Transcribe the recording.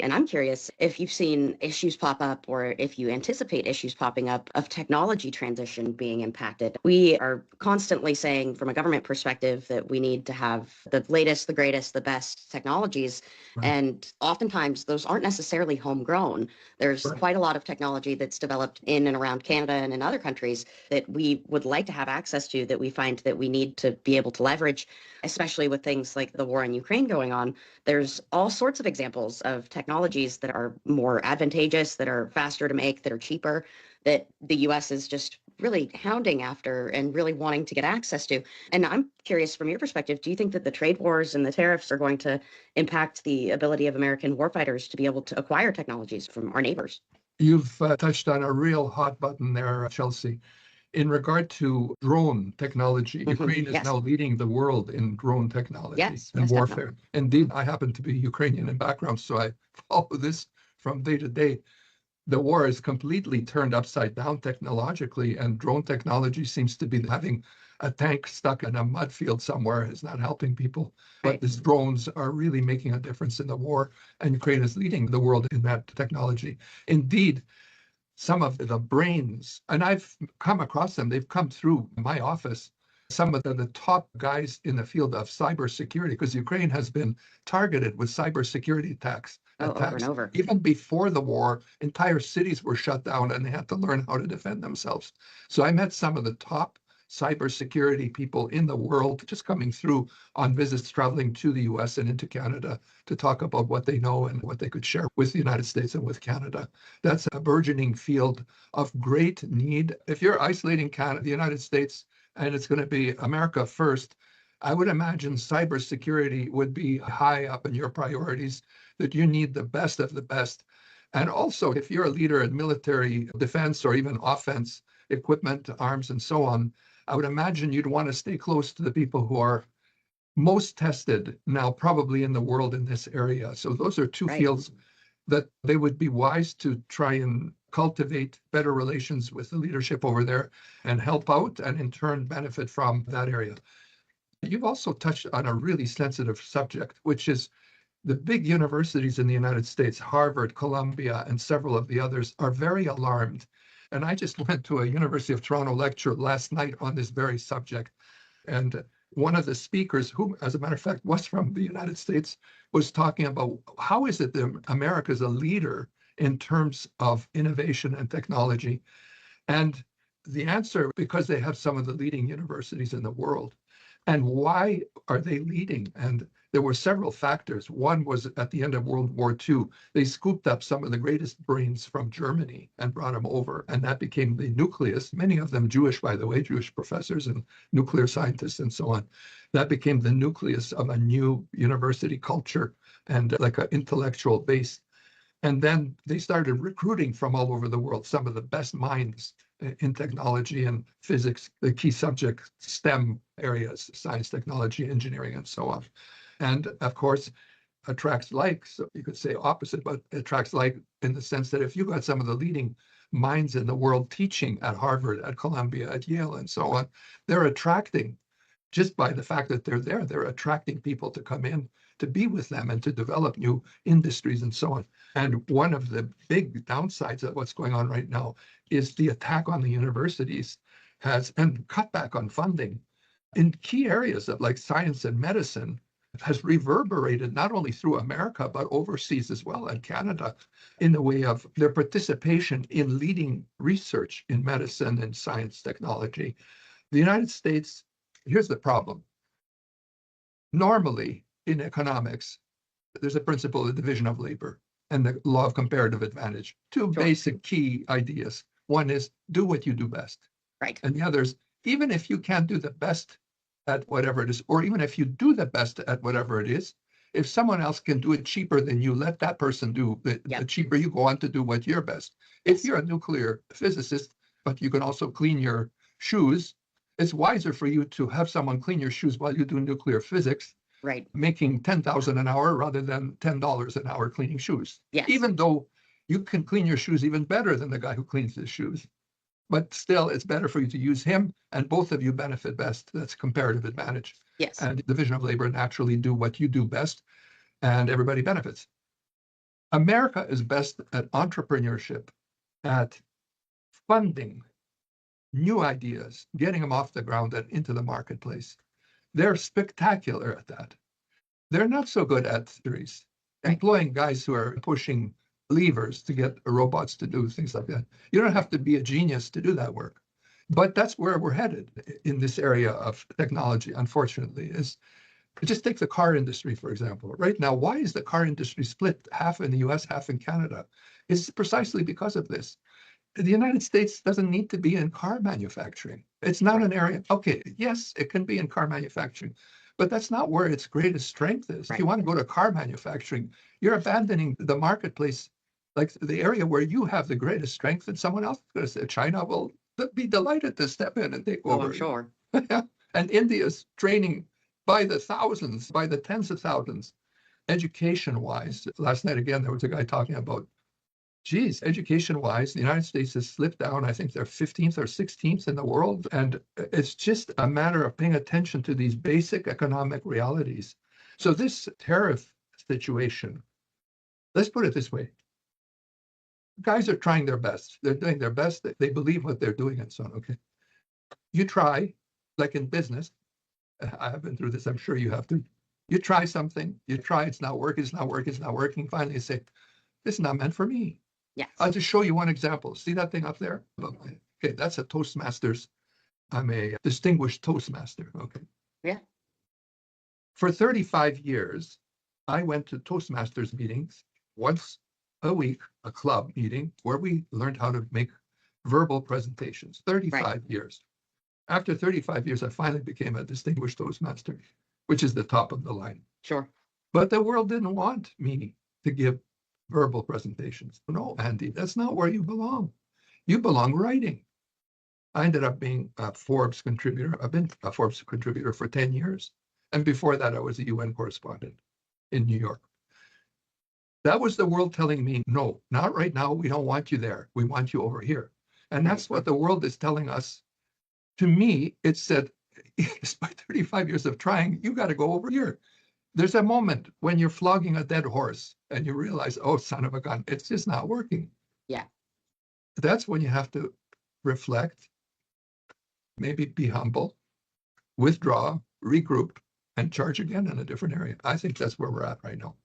And I'm curious if you've seen issues pop up or if you anticipate issues popping up of technology transition being impacted. We are constantly saying, from a government perspective, that we need to have the latest, the greatest, the best technologies. Right, And oftentimes, those aren't necessarily homegrown. There's right. quite a lot of technology that's developed in and around Canada and in other countries that we would like to have access to, that we find that we need to be able to leverage, especially with things like the war in Ukraine going on. There's all sorts of examples of technologies that are more advantageous, that are faster to make, that are cheaper, that the US is just really hounding after and really wanting to get access to. And I'm curious, from your perspective, do you think that the trade wars and the tariffs are going to impact the ability of American warfighters to be able to acquire technologies from our neighbors? You've touched on a real hot button there, Chelsea. In regard to drone technology, Ukraine is Yes, now leading the world in drone technology yes, and yes, definitely. warfare. Indeed, I happen to be Ukrainian in background, so I follow this from day to day. The war is completely turned upside down technologically, and drone technology seems to be having a tank stuck in a mud field somewhere is not helping people. But Right. these drones are really making a difference in the war, and Ukraine is leading the world in that technology. Indeed, some of the brains, and I've come across them, they've come through my office, some of the top guys in the field of cybersecurity, because Ukraine has been targeted with cybersecurity Oh, over and attacks. over. Even before the war, entire cities were shut down and they had to learn how to defend themselves. So I met some of the top cybersecurity people in the world just coming through on visits traveling to the US and into Canada to talk about what they know and what they could share with the United States and with Canada. That's a burgeoning field of great need. If you're isolating Canada, the United States, and it's going to be America first, I would imagine cybersecurity would be high up in your priorities, that you need the best of the best. And also, if you're a leader in military defense or even offense, equipment, arms, and so on, I would imagine you'd want to stay close to the people who are most tested now, probably in the world in this area. So those are two Right. fields that they would be wise to try and cultivate better relations with the leadership over there and help out and in turn benefit from that area. You've also touched on a really sensitive subject, which is the big universities in the United States, Harvard, Columbia, and several of the others, are very alarmed. And I just went to a University of Toronto lecture last night on this very subject. And one of the speakers, who, as a matter of fact, was from the United States, was talking about how is it that America is a leader in terms of innovation and technology. And the answer, because they have some of the leading universities in the world. And why are they leading? And there were several factors. One was at the end of World War II, they scooped up some of the greatest brains from Germany and brought them over. And that became the nucleus, many of them Jewish, by the way, Jewish professors and nuclear scientists and so on. That became the nucleus of a new university culture and like an intellectual base. And then they started recruiting from all over the world some of the best minds in technology and physics, the key subject STEM areas, science, technology, engineering, and so on. And of course, attracts like, so you could say opposite, but attracts like in the sense that if you got some of the leading minds in the world teaching at Harvard, at Columbia, at Yale, and so on, they're attracting just by the fact that they're there, they're attracting people to come in to be with them and to develop new industries and so on. And one of the big downsides of what's going on right now is the attack on the universities has and cutback on funding in key areas of like science and medicine has reverberated not only through America, but overseas as well, and Canada, in the way of their participation in leading research in medicine and science technology. The United States, here's the problem. Normally, in economics, there's a principle of the division of labor and the law of comparative advantage. Two Sure. basic key ideas. One is do what you do best. Right. And the other is even if you can't do the best at whatever it is, or even if you do the best at whatever it is, if someone else can do it cheaper than you, let that person do it. The Yep. cheaper you go on to do what you're best. If Yes. you're a nuclear physicist, but you can also clean your shoes, it's wiser for you to have someone clean your shoes while you do nuclear physics, Right. making 10,000 an hour rather than $10 an hour cleaning shoes. Yes. Even though you can clean your shoes even better than the guy who cleans his shoes. But still, it's better for you to use him, and both of you benefit best. That's comparative advantage. Yes. And division of labor naturally do what you do best, and everybody benefits. America is best at entrepreneurship, at funding new ideas, getting them off the ground and into the marketplace. They're spectacular at that. They're not so good at theories, employing guys who are pushing levers to get robots to do things like that. You don't have to be a genius to do that work. But that's where we're headed in this area of technology, unfortunately, is just take the car industry, for example. Right now, why is the car industry split half in the US, half in Canada? It's precisely because of this. The United States doesn't need to be in car manufacturing. It's not an area. Okay, yes, it can be in car manufacturing, but that's not where its greatest strength is. If you want to go to car manufacturing, you're abandoning the marketplace, like the area where you have the greatest strength, and someone else is going to say China will be delighted to step in and take over. I'm sure. And India's training by the thousands, by the tens of thousands, education-wise. Last night, again, there was a guy talking about, geez, education-wise, the United States has slipped down. I think they're 15th or 16th in the world. And it's just a matter of paying attention to these basic economic realities. So this tariff situation, let's put it this way. Guys are trying their best. They're doing their best. They believe what they're doing and so on. Okay. You try, like in business, I have been through this, I'm sure you have to. You try something, you try, it's not working, it's not working, it's not working. Finally, you say, this is not meant for me. Yes. I'll just show you one example. See that thing up there? Okay, that's a Toastmasters. I'm a distinguished Toastmaster. Okay. Yeah. For 35 years, I went to Toastmasters meetings once a week, a club meeting where we learned how to make verbal presentations. 35 years. After 35 years, I finally became a distinguished Toastmaster, which is the top of the line. Sure. But the world didn't want me to give verbal presentations. No, Andy, that's not where you belong. You belong writing. I ended up being a Forbes contributor. I've been a Forbes contributor for 10 years. And before that, I was a UN correspondent in New York. That was the world telling me, no, not right now. We don't want you there. We want you over here. And that's what the world is telling us. To me, it said, despite 35 years of trying, you got to go over here. There's a moment when you're flogging a dead horse and you realize, oh, son of a gun, it's just not working. Yeah. That's when you have to reflect, maybe be humble, withdraw, regroup, and charge again in a different area. I think that's where we're at right now.